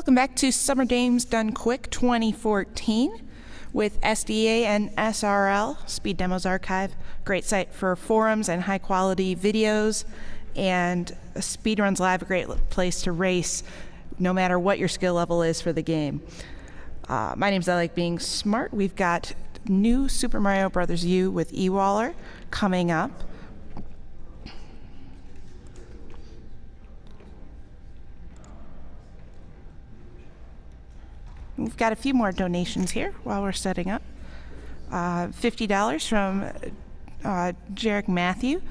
Welcome back to Summer Games Done Quick 2014 with SDA and SRL, Speed Demos Archive. Great site for forums and high quality videos, and Speedruns Live, a great place to race no matter what your skill level is for the game. My name's I Like Being Smart. We've got new Super Mario Bros. U with E-Waller coming up. We've got a few more donations here while we're setting up. $50 from Jarek Matthew.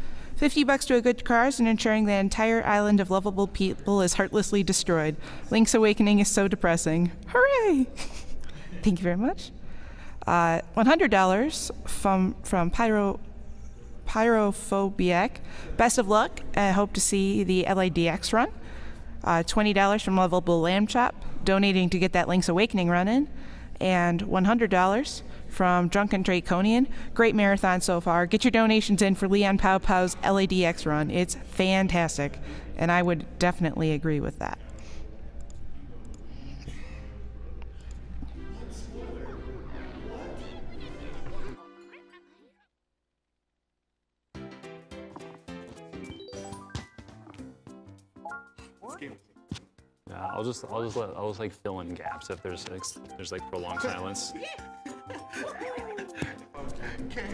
$50 to a good cause and ensuring the entire island of lovable people is heartlessly destroyed. Link's Awakening is so depressing. Hooray! Thank you very much. $100 from Pyrophobiac. Best of luck. I hope to see the LADX run. $20 from Lovable Lamb Chop, donating to get that Link's Awakening run in. And $100 from Drunken Draconian. Great marathon so far. Get your donations in for Leon Pow Pow's LADX run. It's fantastic, and I would definitely agree with that. I'll just like fill in gaps if there's like prolonged silence. Okay.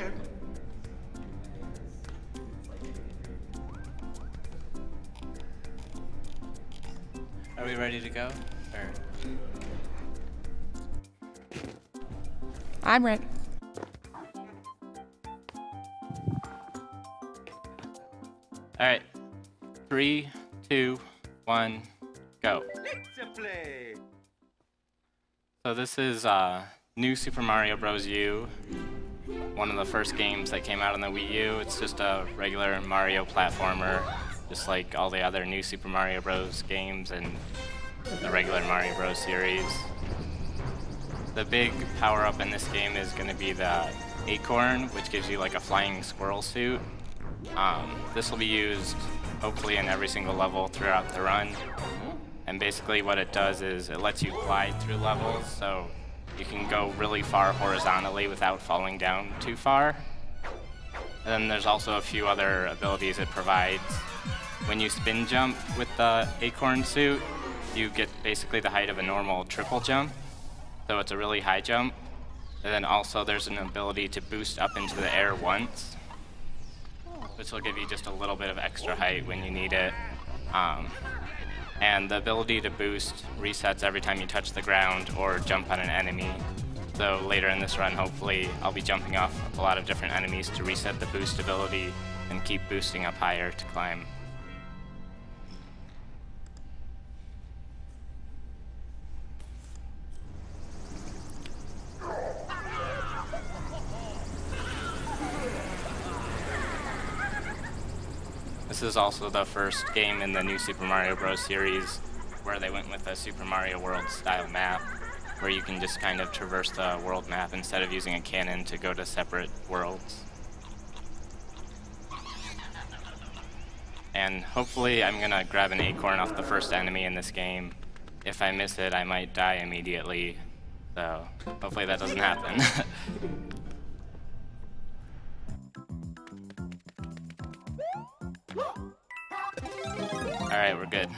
Are we ready to go? Or... I'm ready. All right. 3, 2, 1, go. So this is new Super Mario Bros. U, one of the first games that came out on the Wii U. It's just a regular Mario platformer, just like all the other new Super Mario Bros. Games and the regular Mario Bros. Series. The big power-up in this game is going to be the Acorn, which gives you like a flying squirrel suit. This will be used hopefully in every single level throughout the run. And basically what it does is it lets you glide through levels, so you can go really far horizontally without falling down too far. And then there's also a few other abilities it provides. When you spin jump with the Acorn suit, you get basically the height of a normal triple jump, so it's a really high jump. And then also there's an ability to boost up into the air once, which will give you just a little bit of extra height when you need it. And the ability to boost resets every time you touch the ground or jump on an enemy. So later in this run, hopefully, I'll be jumping off a lot of different enemies to reset the boost ability and keep boosting up higher to climb. This is also the first game in the new Super Mario Bros. Series where they went with a Super Mario World style map, where you can just kind of traverse the world map instead of using a cannon to go to separate worlds. And hopefully I'm gonna grab an acorn off the first enemy in this game. If I miss it, I might die immediately, so hopefully that doesn't happen. Alright, we're good.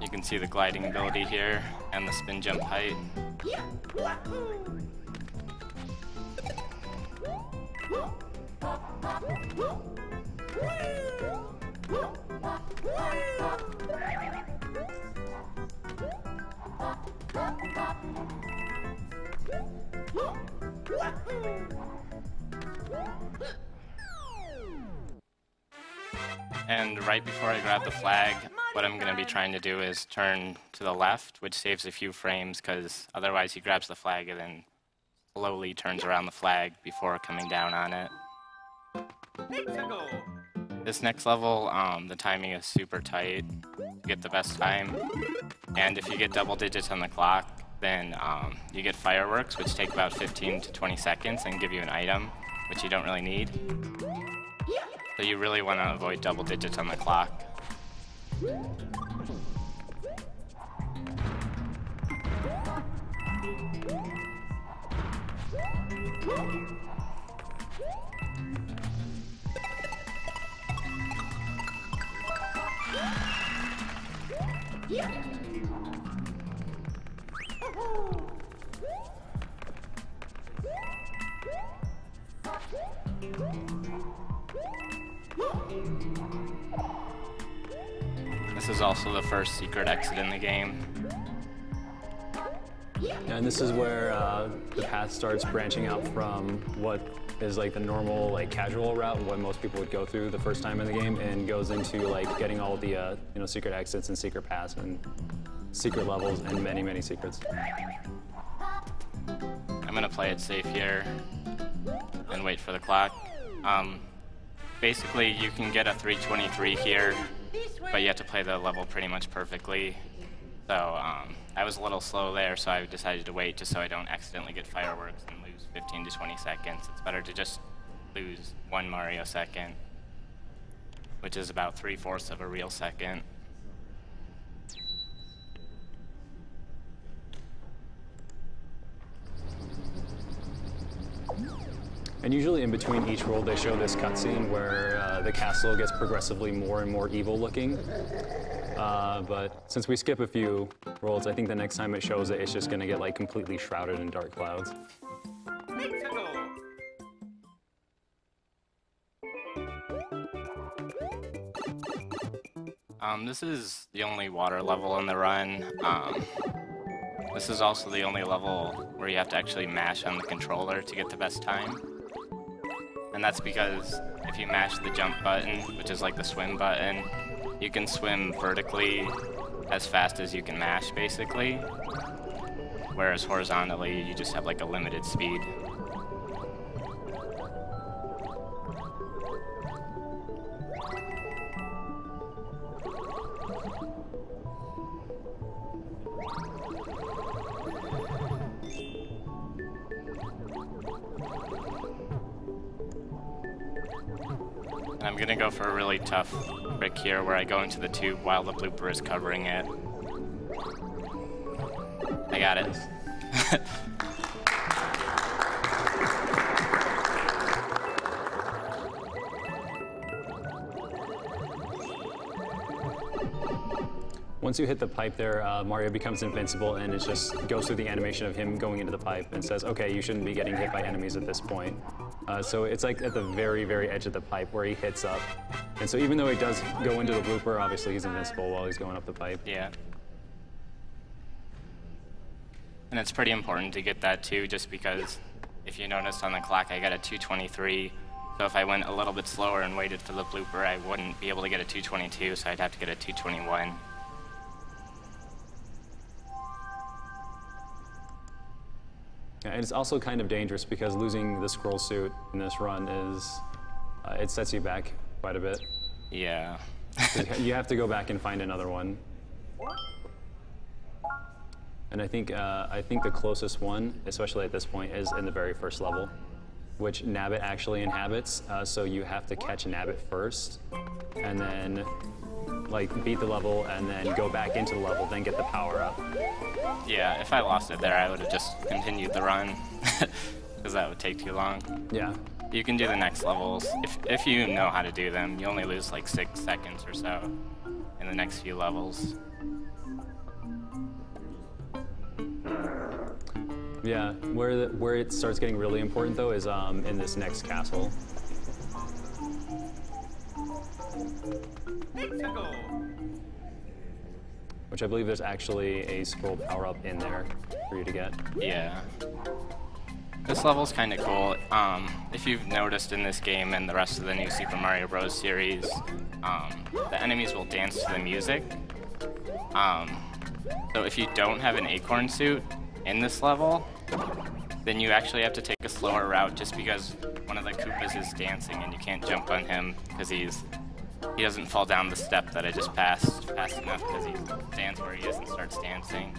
You can see the gliding ability here and the spin jump height. And right before I grab the flag, what I'm going to be trying to do is turn to the left, which saves a few frames, because otherwise he grabs the flag and then slowly turns around the flag before coming down on it. This next level, the timing is super tight. You get the best time. And if you get double digits on the clock, then you get fireworks, which take about 15 to 20 seconds and give you an item, which you don't really need. So you really want to avoid double digits on the clock. This is also the first secret exit in the game. And this is where the path starts branching out from what is like the normal, like casual route, what most people would go through the first time in the game, and goes into like getting all the you know, secret exits and secret paths and secret levels and many, many secrets. I'm gonna play it safe here and wait for the clock. Basically, you can get a 323 here, but you have to play the level pretty much perfectly. So I was a little slow there, so I decided to wait just so I don't accidentally get fireworks and lose 15 to 20 seconds. It's better to just lose 1 Mario second, which is about 3/4 of a real second. And usually in between each world, they show this cutscene where the castle gets progressively more and more evil looking. But since we skip a few worlds, I think the next time it shows it, it's just going to get like completely shrouded in dark clouds. This is the only water level in the run. This is also the only level where you have to actually mash on the controller to get the best time. And that's because if you mash the jump button, which is like the swim button, you can swim vertically as fast as you can mash, basically. Whereas horizontally, you just have like a limited speed. And I'm gonna go for a really tough trick here where I go into the tube while the blooper is covering it. I got it. Once you hit the pipe there, Mario becomes invincible, and it just goes through the animation of him going into the pipe and says, okay, you shouldn't be getting hit by enemies at this point. So it's like at the very, very edge of the pipe where he hits up. And so even though he does go into the blooper, obviously he's invincible while he's going up the pipe. Yeah. And it's pretty important to get that too, just because if you noticed on the clock, I got a 223. So if I went a little bit slower and waited for the blooper, I wouldn't be able to get a 222, so I'd have to get a 221. Yeah, and it's also kind of dangerous because losing the scroll suit in this run is, it sets you back quite a bit. Yeah. You have to go back and find another one. And I think the closest one, especially at this point, is in the very first level, which Nabbit actually inhabits. So you have to catch Nabbit first, and then like beat the level, and then go back into the level, then get the power up. Yeah, if I lost it there, I would have just continued the run, because that would take too long. Yeah. You can do the next levels. If you know how to do them, you only lose like 6 seconds or so in the next few levels. Yeah, where it starts getting really important though is in this next castle. Which I believe there's actually a scroll power-up in there for you to get. Yeah. This level's kind of cool. If you've noticed in this game and the rest of the new Super Mario Bros. Series, the enemies will dance to the music. So if you don't have an Acorn suit in this level, then you actually have to take a slower route just because one of the Koopas is dancing and you can't jump on him because he's he doesn't fall down the step that I just passed fast enough because he stands where he is and starts dancing.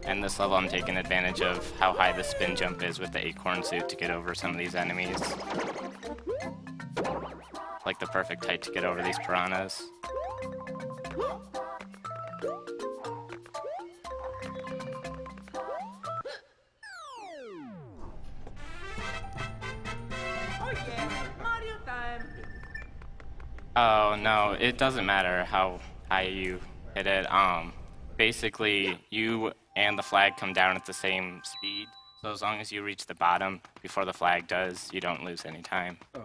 And this level I'm taking advantage of how high the spin jump is with the Acorn suit to get over some of these enemies. Like the perfect height to get over these piranhas. Oh no, it doesn't matter how high you hit it. Basically, you and the flag come down at the same speed. So as long as you reach the bottom before the flag does, you don't lose any time. Oh.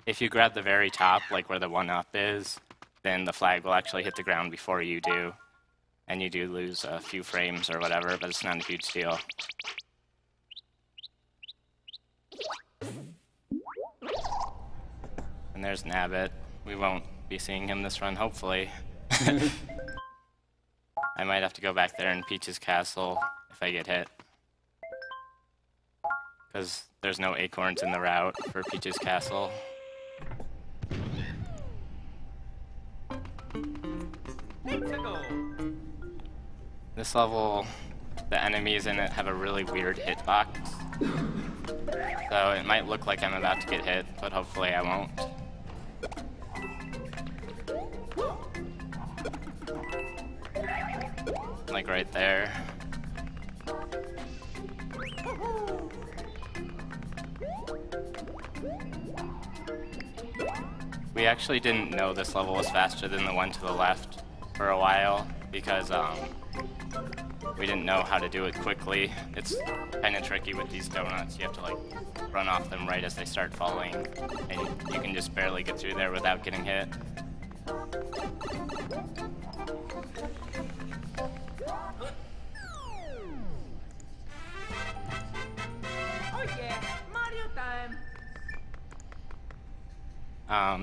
If you grab the very top, like where the 1-up is, then the flag will actually hit the ground before you do. And you do lose a few frames or whatever, but it's not a huge deal. And there's Nabbit. We won't be seeing him this run, hopefully. I might have to go back there in Peach's castle if I get hit. Because there's no acorns in the route for Peach's castle. This level, the enemies in it have a really weird hitbox. So it might look like I'm about to get hit, but hopefully I won't. Like right there. We actually didn't know this level was faster than the one to the left for a while because we didn't know how to do it quickly. It's kind of tricky with these donuts. You have to like run off them right as they start falling, and you can just barely get through there without getting hit.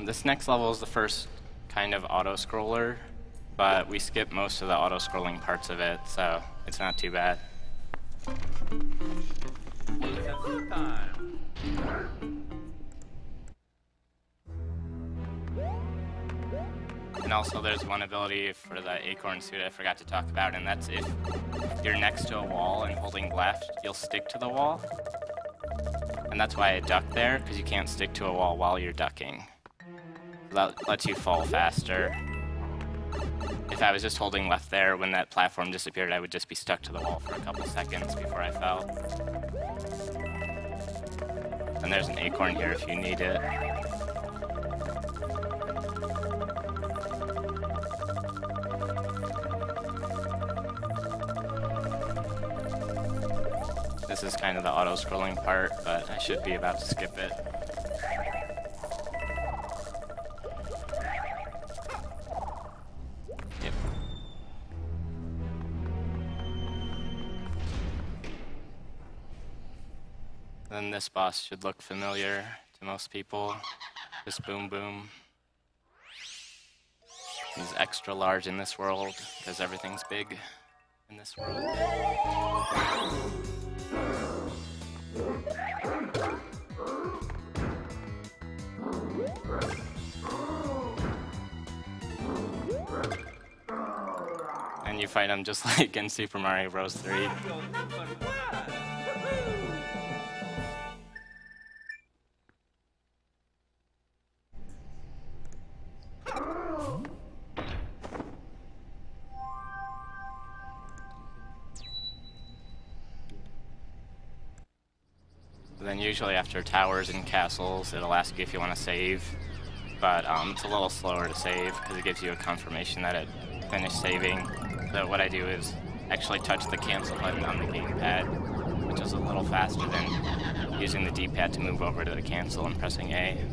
This next level is the first kind of auto-scroller, but we skip most of the auto-scrolling parts of it, so it's not too bad. And also there's one ability for the Acorn suit I forgot to talk about, and that's if you're next to a wall and holding left, you'll stick to the wall. And that's why I duck there, because you can't stick to a wall while you're ducking. That lets you fall faster. If I was just holding left there, when that platform disappeared, I would just be stuck to the wall for a couple seconds before I fell. And there's an acorn here if you need it. This is kind of the auto-scrolling part, but I should be about to skip it. Yep. Then this boss should look familiar to most people. Just Boom Boom. He's extra large in this world, because everything's big in this world. And you fight him just like in Super Mario Bros. 3. Then usually after towers and castles, it'll ask you if you want to save, but it's a little slower to save because it gives you a confirmation that it finished saving. So what I do is actually touch the cancel button on the gamepad, which is a little faster than using the D-pad to move over to the cancel and pressing A.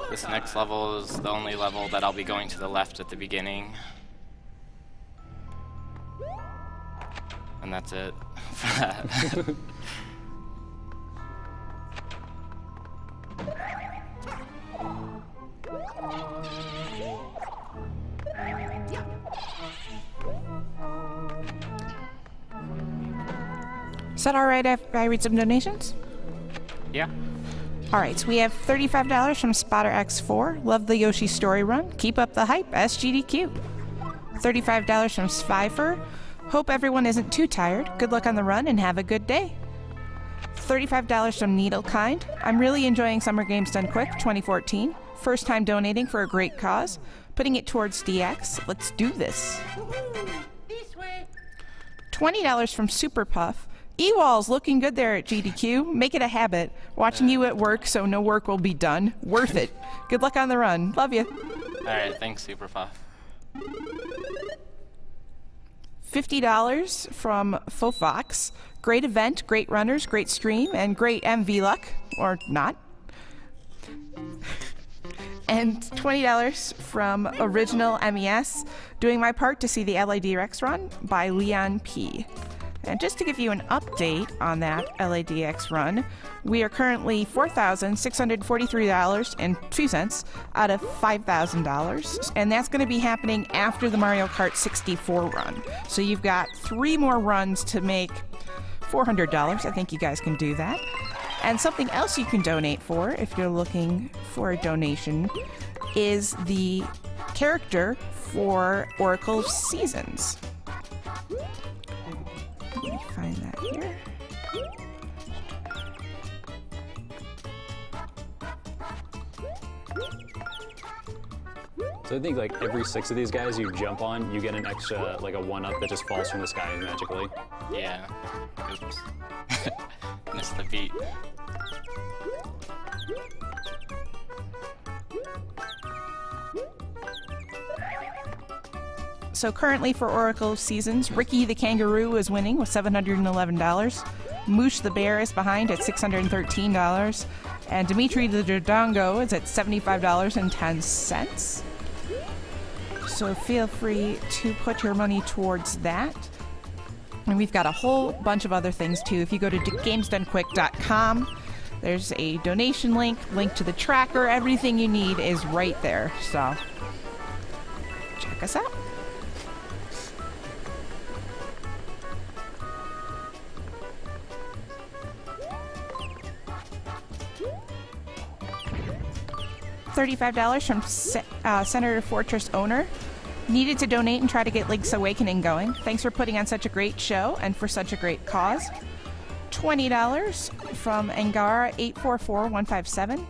This next level is the only level that I'll be going to the left at the beginning. And that's it for that. that all right if I read some donations? Yeah. All right, so we have $35 from Spotter X4. Love the Yoshi story run. Keep up the hype, SGDQ. $35 from Sphyfer. Hope everyone isn't too tired. Good luck on the run and have a good day. $35 from Needlekind. I'm really enjoying Summer Games Done Quick 2014. First time donating for a great cause. Putting it towards DX. Let's do this. This way. $20 from Super Puff. E-Walls looking good there at GDQ. Make it a habit. Watching you at work so no work will be done. Worth it. Good luck on the run. Love you. Alright, thanks, Superpuff. $50 from Fofox. Great event, great runners, great stream, and great MV luck. Or not. And $20 from Original MES. Doing my part to see the LADX run by Leon P. And just to give you an update on that LADX run, we are currently $4,643.02 out of $5,000, and that's going to be happening after the Mario Kart 64 run. So you've got 3 more runs to make $400. I think you guys can do that. And something else you can donate for, if you're looking for a donation, is the character for Oracle of Seasons. Let me find that here. So I think like every 6 of these guys you jump on, you get an extra, like a 1-up that just falls from the sky magically. Yeah. Oops. Missed the beat. So currently for Oracle of Seasons, Ricky the Kangaroo is winning with $711. Moosh the Bear is behind at $613. And Dimitri the Dodongo is at $75.10. So feel free to put your money towards that. And we've got a whole bunch of other things too. If you go to gamesdonequick.com, there's a donation link to the tracker. Everything you need is right there. So check us out. $35 from Senator Fortress owner. Needed to donate and try to get Link's Awakening going. Thanks for putting on such a great show and for such a great cause. $20 from Angara 844157.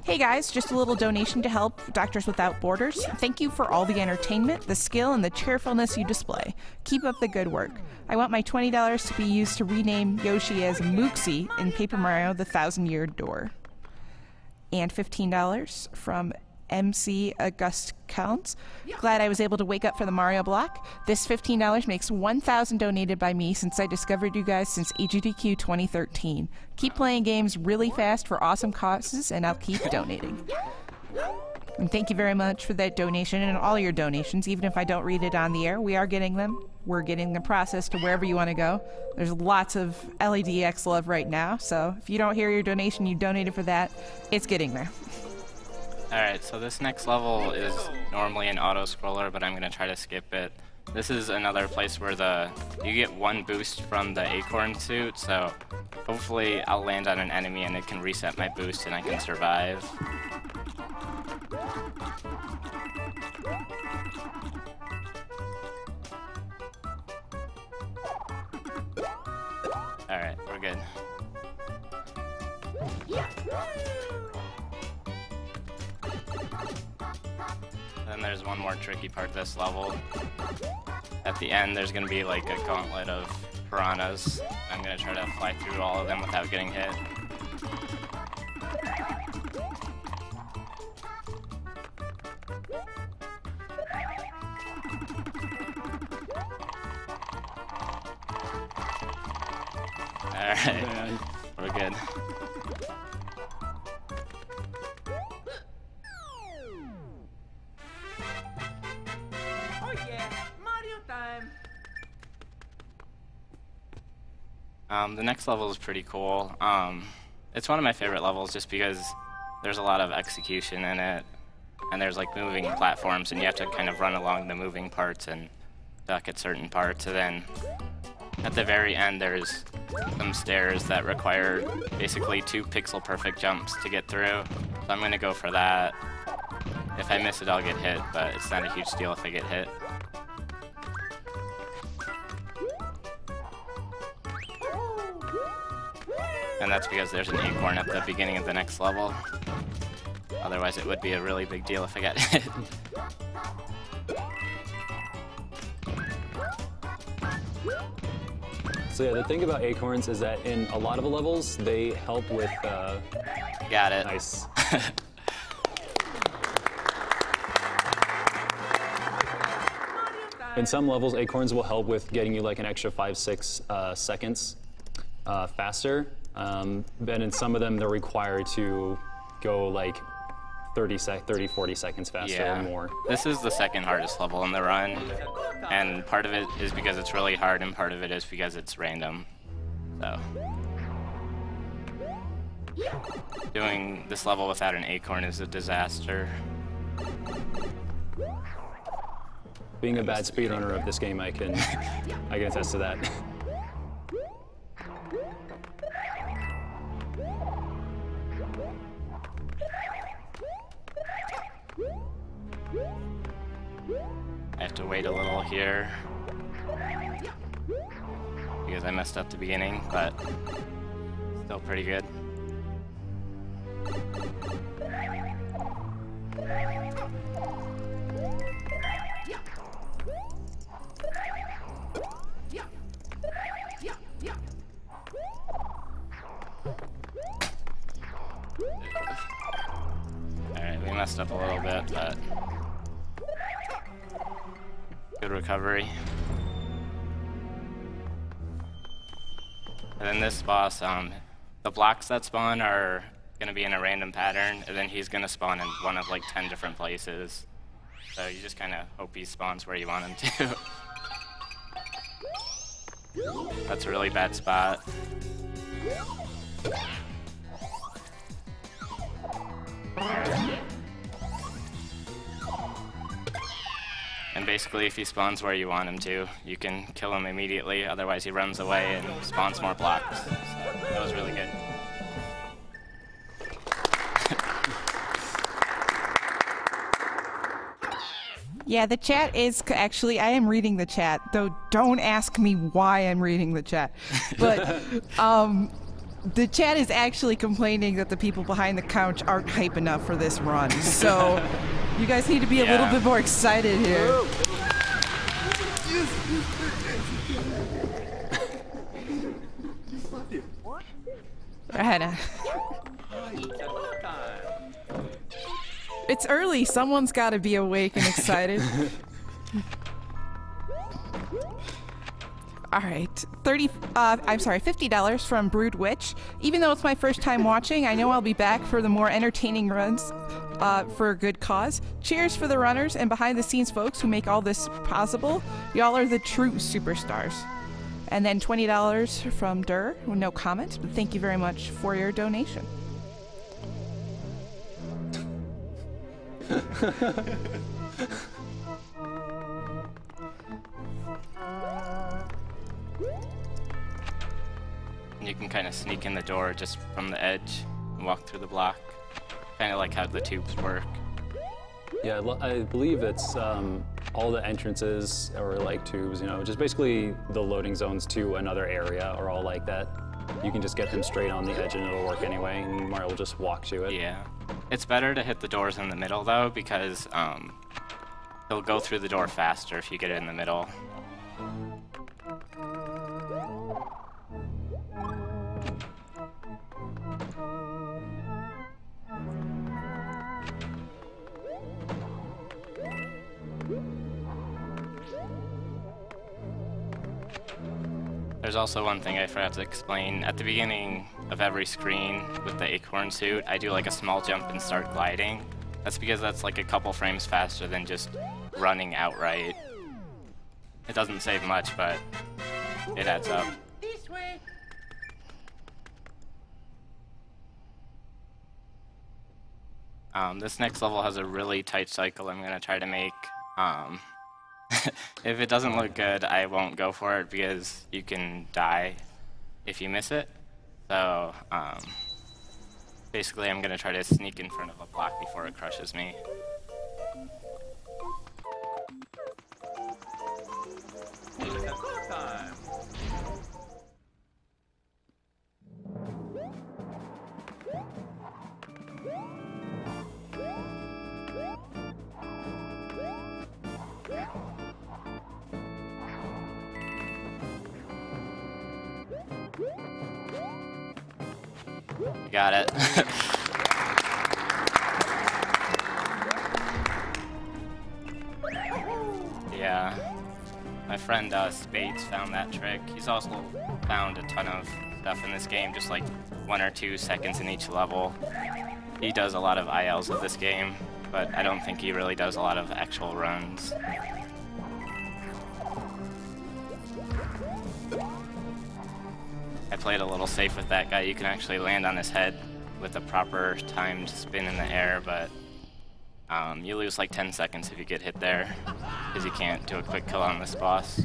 Hey guys, just a little donation to help Doctors Without Borders. Thank you for all the entertainment, the skill, and the cheerfulness you display. Keep up the good work. I want my $20 to be used to rename Yoshi as Mooksy in Paper Mario: The Thousand-Year Door. And $15 from MC August Counts. Glad I was able to wake up for the Mario block. This $15 makes $1,000 donated by me since I discovered you guys since AGDQ 2013. Keep playing games really fast for awesome causes, and I'll keep donating. And thank you very much for that donation and all your donations. Even if I don't read it on the air, we are getting them. We're getting the process to wherever you want to go. There's lots of LADX love right now, so if you don't hear your donation, you donated for that, it's getting there. Alright, so this next level is normally an auto-scroller, but I'm going to try to skip it. This is another place where you get 1 boost from the Acorn suit, so hopefully I'll land on an enemy and it can reset my boost and I can survive. Alright, we're good. Then there's one more tricky part to this level. At the end, there's going to be like a gauntlet of piranhas. I'm going to try to fly through all of them without getting hit. Alright, we're good. Oh yeah, Mario time. The next level is pretty cool. It's one of my favorite levels just because there's a lot of execution in it, and there's like moving platforms, and you have to kind of run along the moving parts and duck at certain parts, and then at the very end there's some stairs that require basically 2 pixel-perfect jumps to get through. So I'm going to go for that. If I miss it, I'll get hit, but it's not a huge deal if I get hit. And that's because there's an acorn at the beginning of the next level. Otherwise, it would be a really big deal if I got hit. So yeah, the thing about acorns is that in a lot of the levels, they help with... Got it. Nice. In some levels, acorns will help with getting you like an extra 5-6 seconds faster. But in some of them, they're required to go like 30-40 seconds faster or more. This is the second hardest level in the run, and part of it is because it's really hard, and part of it is because it's random. So, doing this level without an acorn is a disaster. Being a bad speedrunner of this game, I can attest to that. I have to wait a little here because I messed up the beginning, but still pretty good. Alright, we messed up a little bit, but good recovery. And then this boss, the blocks that spawn are going to be in a random pattern, and then he's going to spawn in one of like 10 different places. So you just kind of hope he spawns where you want him to. That's a really bad spot. And basically, if he spawns where you want him to, you can kill him immediately, otherwise he runs away and spawns more blocks. So that was really good. Yeah, the chat is actually, I am reading the chat, though don't ask me why I'm reading the chat. But the chat is actually complaining that the people behind the couch aren't hype enough for this run. So you guys need to be a little bit more excited here. It's early. Someone's got to be awake and excited. All right, $50 from Brood Witch. Even though it's my first time watching, I know I'll be back for the more entertaining runs for a good cause. Cheers for the runners and behind-the-scenes folks who make all this possible. Y'all are the true superstars. And then $20 from Durr, no comment, but thank you very much for your donation. You can kind of sneak in the door just from the edge and walk through the block. Kind of like how the tubes work. Yeah, I believe it's all the entrances or like tubes, you know, just basically the loading zones to another area are all like that. You can just get them straight on the edge and it'll work anyway, and Mario will just walk to it. Yeah. It's better to hit the doors in the middle though, because he'll go through the door faster if you get it in the middle. There's also one thing I forgot to explain. At the beginning of every screen with the acorn suit, I do like a small jump and start gliding. That's because that's like a couple frames faster than just running outright. It doesn't save much, but it adds up. This way. This next level has a really tight cycle I'm gonna try to make. If it doesn't look good, I won't go for it because you can die if you miss it. So basically I'm gonna try to sneak in front of a block before it crushes me. You got it. Yeah. My friend Spades found that trick. He's also found a ton of stuff in this game, just like 1 or 2 seconds in each level. He does a lot of ILs of this game, but I don't think he really does a lot of actual runs. I played a little safe with that guy. You can actually land on his head with a proper timed spin in the air, but you lose like 10 seconds if you get hit there, because you can't do a quick kill on this boss.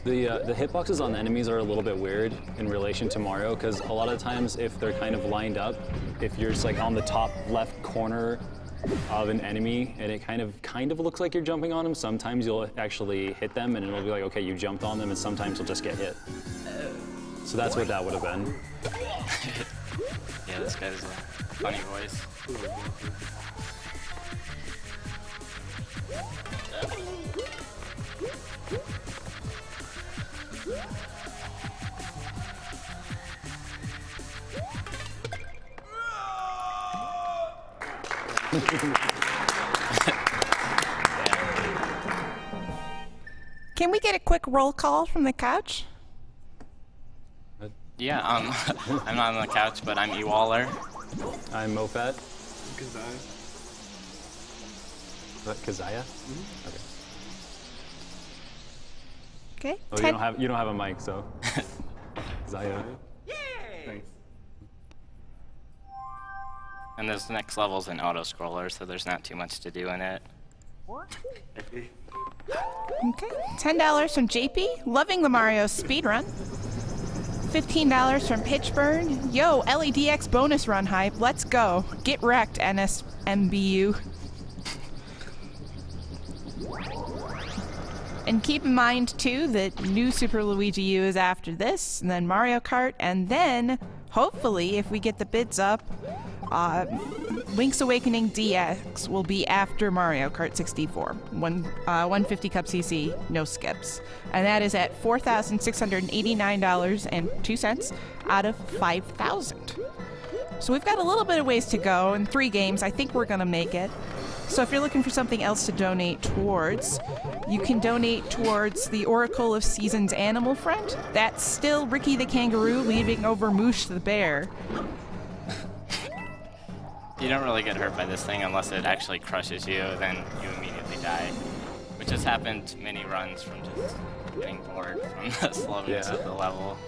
The hitboxes on enemies are a little bit weird in relation to Mario, because a lot of times if they're kind of lined up, if you're just like on the top left corner of an enemy and it kind of looks like you're jumping on them, sometimes you'll actually hit them and it'll be like, okay, you jumped on them, and sometimes you'll just get hit. So that's what that would have been. Yeah, this guy's a funny voice. Can we get a quick roll call from the couch? Yeah, I'm not on the couch, but I'm Ewaller. I'm Mofat. Kazaya. Is that Kazaya? Mm-hmm. Okay. Okay. Oh, you don't have a mic, so. Zaya. Thanks. And this next level's an auto-scroller, so there's not too much to do in it. Okay. $10 from JP. Loving the Mario speedrun. $15 from Pitchburn. Yo, LEDX bonus run hype. Let's go. Get wrecked, NSMBU. And keep in mind, too, that new Super Luigi U is after this, and then Mario Kart, and then, hopefully, if we get the bids up, Link's Awakening DX will be after Mario Kart 64. 150 Cup CC, no skips. And that is at $4,689.02 out of 5,000. So we've got a little bit of ways to go. In 3 games, I think we're going to make it. So if you're looking for something else to donate towards, you can donate towards the Oracle of Seasons Animal Friend. That's still Ricky the Kangaroo leaving over Moosh the Bear. You don't really get hurt by this thing unless it actually crushes you, then you immediately die. Which has happened many runs from just getting bored from the slowness of the level.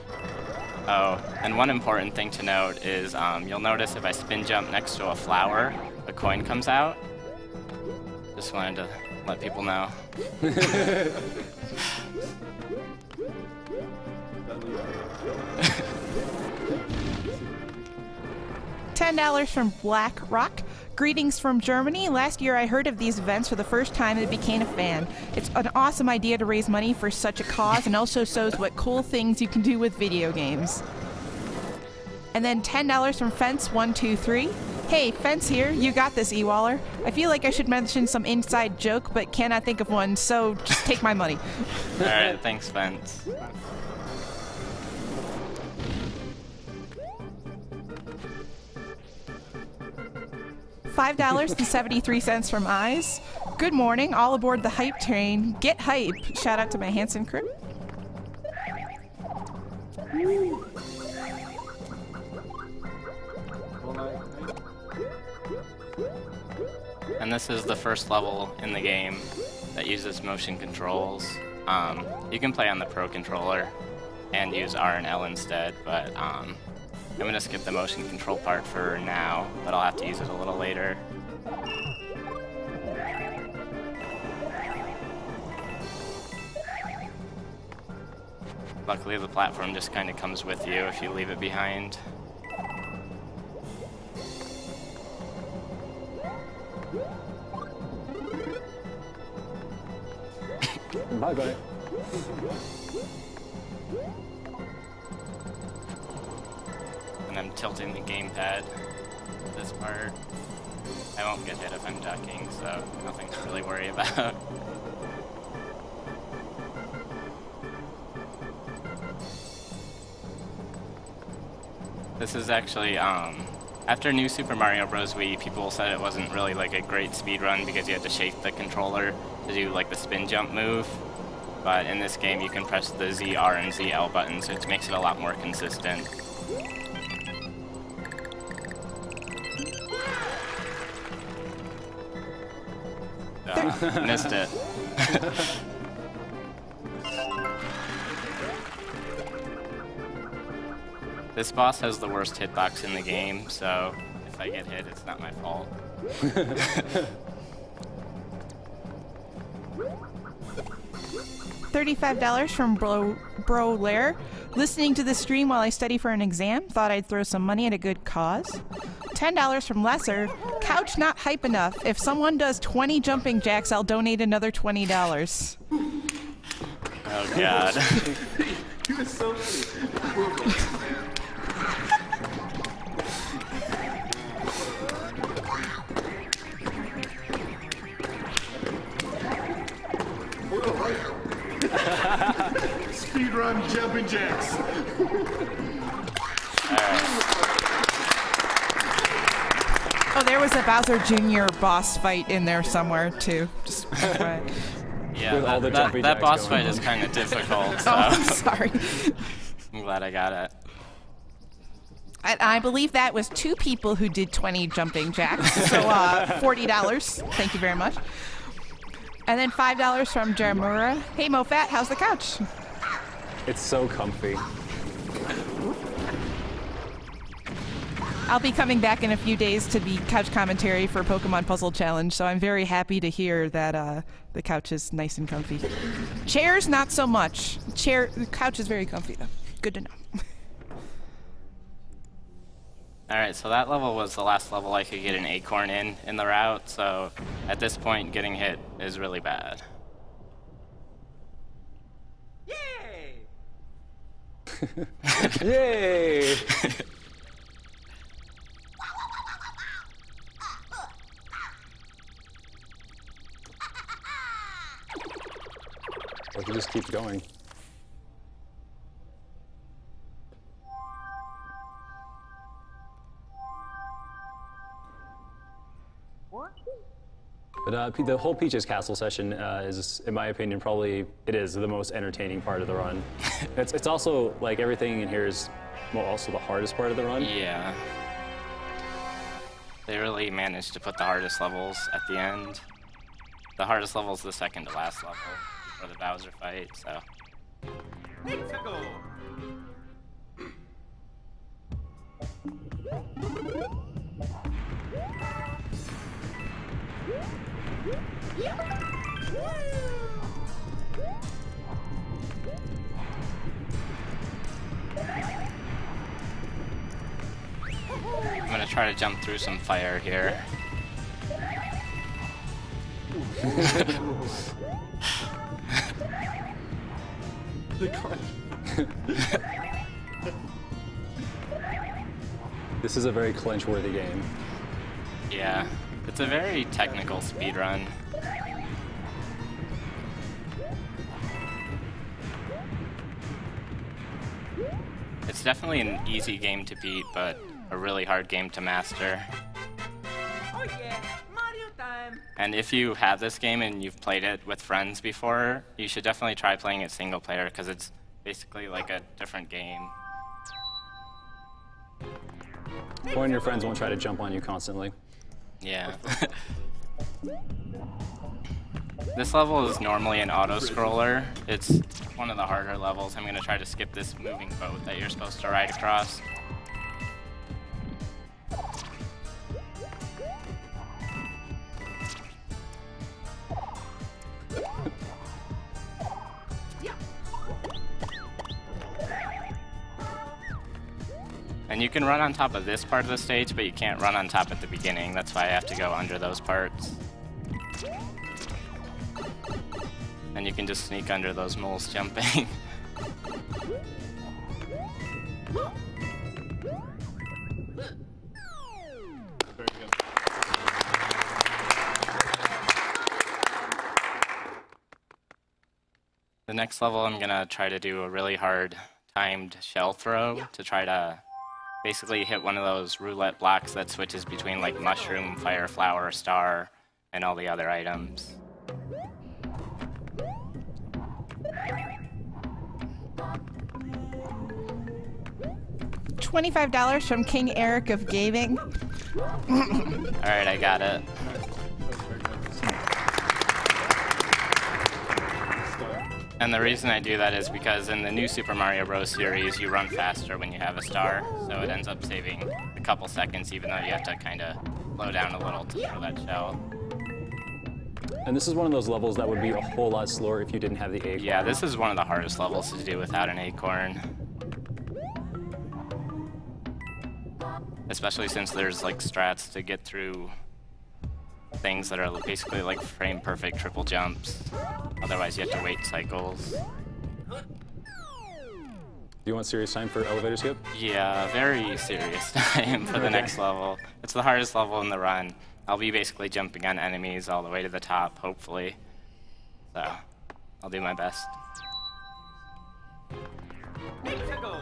Oh, and one important thing to note is you'll notice if I spin jump next to a flower, a coin comes out. Just wanted to let people know. $10 from Black Rock. Greetings from Germany. Last year I heard of these events for the first time and became a fan. It's an awesome idea to raise money for such a cause, and also shows what cool things you can do with video games. And then $10 from Fence123. Hey, Fence here. You got this, Ewaller. I feel like I should mention some inside joke, but cannot think of one, so just take my money. Alright, thanks, Fence. $5.73 from Eyes. Good morning, all aboard the hype train. Get hype. Shout out to my Hanson crew. And this is the first level in the game that uses motion controls. You can play on the Pro Controller and use R and L instead, but I'm going to skip the motion control part for now, but I'll have to use it a little later. Luckily, the platform just kind of comes with you if you leave it behind. Bye-bye. And I'm tilting the gamepad this part. I won't get hit if I'm ducking, so nothing to really worry about. This is actually, after New Super Mario Bros. Wii, people said it wasn't really like a great speedrun because you had to shake the controller to do like the spin jump move. But in this game, you can press the ZR and ZL buttons, which makes it a lot more consistent. Missed it. This boss has the worst hitbox in the game, so if I get hit, it's not my fault. $35 from Bro Lair. Listening to the stream while I study for an exam. Thought I'd throw some money at a good cause. $10 from Lesser. Couch not hype enough. If someone does 20 jumping jacks, I'll donate another $20. Oh god. He was so funny. Speedrun jumping jacks. Oh, there was a Bowser Jr. boss fight in there somewhere, too. Just Yeah, With all the jumping that jacks boss going fight is on. kind of difficult, so Oh, I'm sorry. I'm glad I got it. I believe that was 2 people who did 20 jumping jacks, so $40. Thank you very much. And then $5 from Jaramura. Hey, MoFat, how's the couch? It's so comfy. I'll be coming back in a few days to be couch commentary for Pokemon Puzzle Challenge, so I'm very happy to hear that the couch is nice and comfy. Chairs, not so much. The couch is very comfy, though. Good to know. Alright, so that level was the last level I could get an Acorn in the route, so at this point, getting hit is really bad. Yay! Yay! Or if you just keep going. But the whole Peach's Castle session is, in my opinion, probably it is the most entertaining part of the run. It's also like everything in here is also the hardest part of the run. Yeah. They really managed to put the hardest levels at the end. The hardest level is the second to last level for the Bowser fight, so. Let's go! I'm gonna try to jump through some fire here. This is a very clinch-worthy game. Yeah, it's a very technical speedrun. It's definitely an easy game to beat, but a really hard game to master. Oh yeah, Mario time! And if you have this game and you've played it with friends before, you should definitely try playing it single player, because it's basically like a different game. Or your friends won't try to jump on you constantly. Yeah. This level is normally an auto-scroller. It's one of the harder levels. I'm going to try to skip this moving boat that you're supposed to ride across. And you can run on top of this part of the stage, but you can't run on top at the beginning. That's why I have to go under those parts. And you can just sneak under those moles jumping. Very good. The next level, I'm gonna try to do a really hard timed shell throw to try to basically hit one of those roulette blocks that switches between like mushroom, fire, flower, star, and all the other items. $25 from King Eric of Gaming. Alright, I got it. And the reason I do that is because in the new Super Mario Bros. Series, you run faster when you have a star, so it ends up saving a couple seconds, even though you have to kind of slow down a little to throw that shell. And this is one of those levels that would be a whole lot slower if you didn't have the acorn. Yeah, this is one of the hardest levels to do without an acorn. Especially since there's like strats to get through things that are basically like frame perfect triple jumps. Otherwise you have to wait cycles. Do you want serious time for elevator skip? Yeah, very serious time for the next level. It's the hardest level in the run. I'll be basically jumping on enemies all the way to the top, hopefully. So, I'll do my best. Let's go.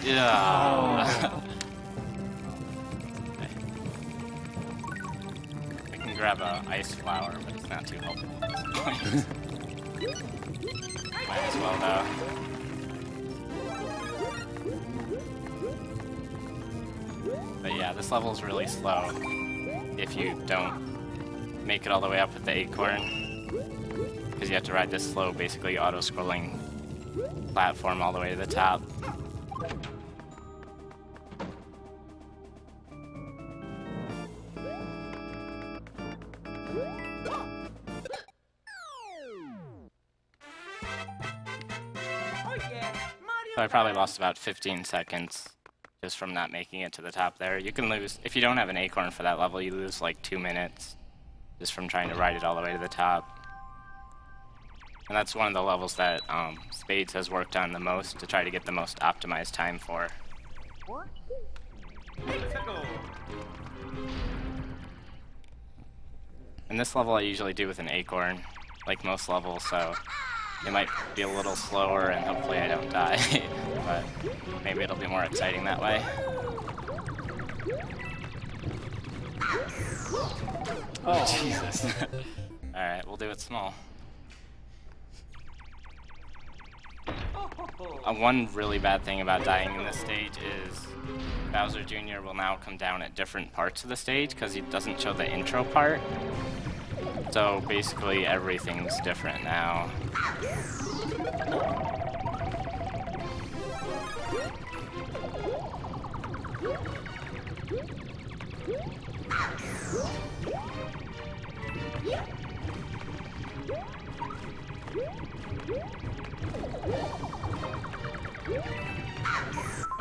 Yeah. I can grab a ice flower, but it's not too helpful at this point. Might as well though. But yeah, this level's really slow if you don't make it all the way up with the acorn. Because you have to ride this slow, basically auto-scrolling platform all the way to the top. So I probably lost about 15 seconds just from not making it to the top there. You can lose, if you don't have an acorn for that level, you lose like 2 minutes just from trying to ride it all the way to the top. And that's one of the levels that Spades has worked on the most to try to get the most optimized time for. Let's go. And this level I usually do with an acorn, like most levels, so it might be a little slower and hopefully I don't die, but maybe it'll be more exciting that way. Oh, Jesus. Alright, we'll do it small. One really bad thing about dying in this stage is Bowser Jr. will now come down at different parts of the stage because he doesn't show the intro part. So basically everything's different now.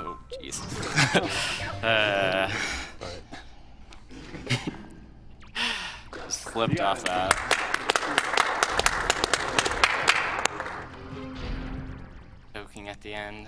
Oh, Jesus. Slipped off that. Choking at the end.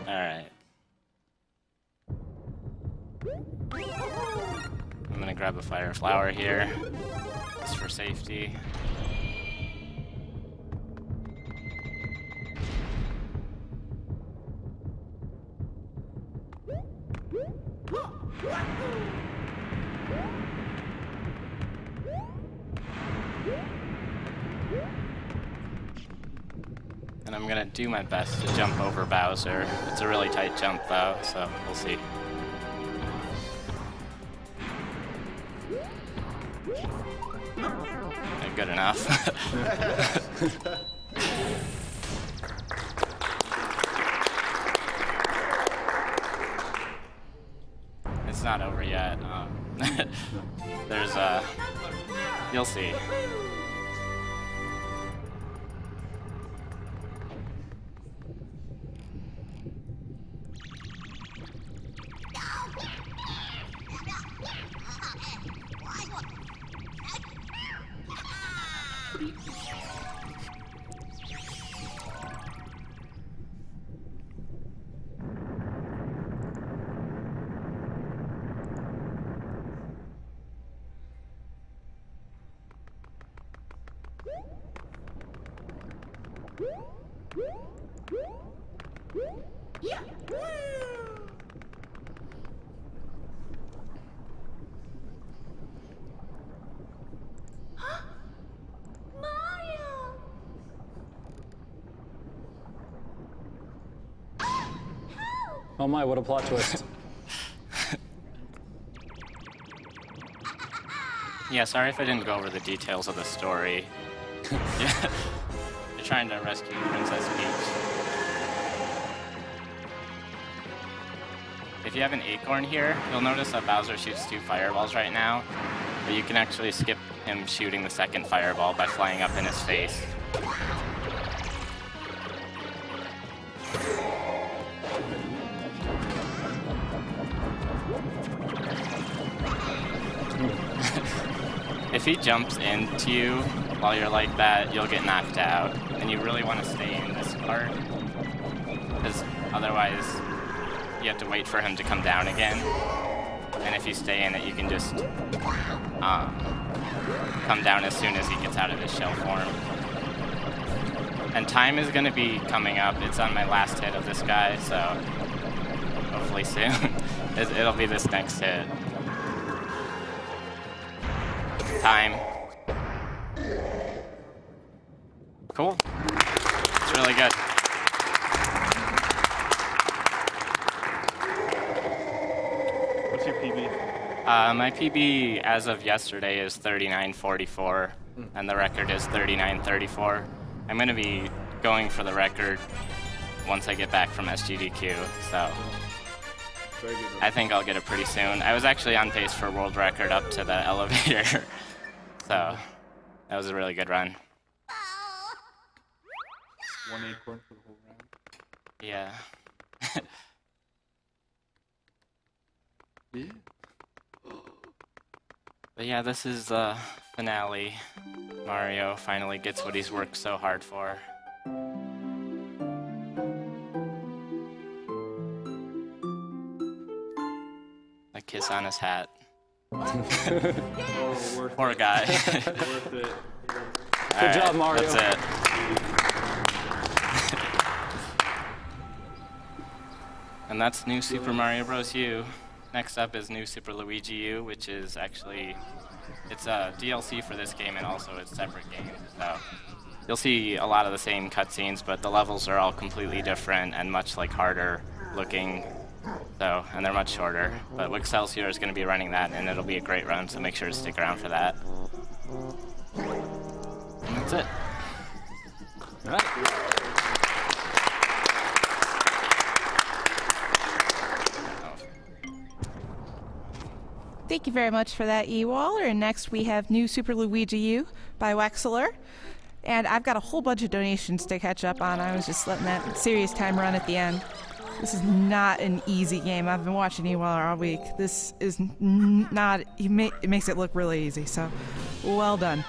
Alright. I'm gonna grab a fire flower here, just for safety. And I'm gonna do my best to jump over Bowser. It's a really tight jump though, so we'll see. Good enough. It's not over yet. There's you'll see. Oh my, what a plot twist. Yeah, sorry if I didn't go over the details of the story. Yeah. They're trying to rescue Princess Peach. If you have an acorn here, you'll notice that Bowser shoots 2 fireballs right now, but you can actually skip him shooting the second fireball by flying up in his face. If he jumps into you while you're like that, you'll get knocked out. And you really want to stay in this part, because otherwise you have to wait for him to come down again. And if you stay in it, you can just come down as soon as he gets out of his shell form. And time is going to be coming up. It's on my last hit of this guy, so hopefully soon. It'll be this next hit. Time. Cool. It's really good. What's your PB? My PB as of yesterday is 39:44, and the record is 39:34. I'm going to be going for the record once I get back from SGDQ, so Very good. I think I'll get it pretty soon. I was actually on pace for world record up to the elevator, so that was a really good run. 1 acorn for the whole round. Yeah. Yeah. But yeah, this is the finale. Mario finally gets what he's worked so hard for. A kiss on his hat. Oh, worth Poor guy. it. Worth it. Good job, Mario. That's it. And that's New Super Mario Bros. U. Next up is New Super Luigi U, which is actually, it's a DLC for this game and also it's separate games. So you'll see a lot of the same cutscenes, but the levels are all completely different and much like harder looking. So, and they're much shorter. But Excelsior is going to be running that, and it'll be a great run, so make sure to stick around for that. And that's it. All right. Thank you very much for that, E-Waller. And next we have New Super Luigi U by Wexler. And I've got a whole bunch of donations to catch up on. I was just letting that serious time run at the end. This is not an easy game. I've been watching you all week. This is not. It makes it look really easy. So, well done.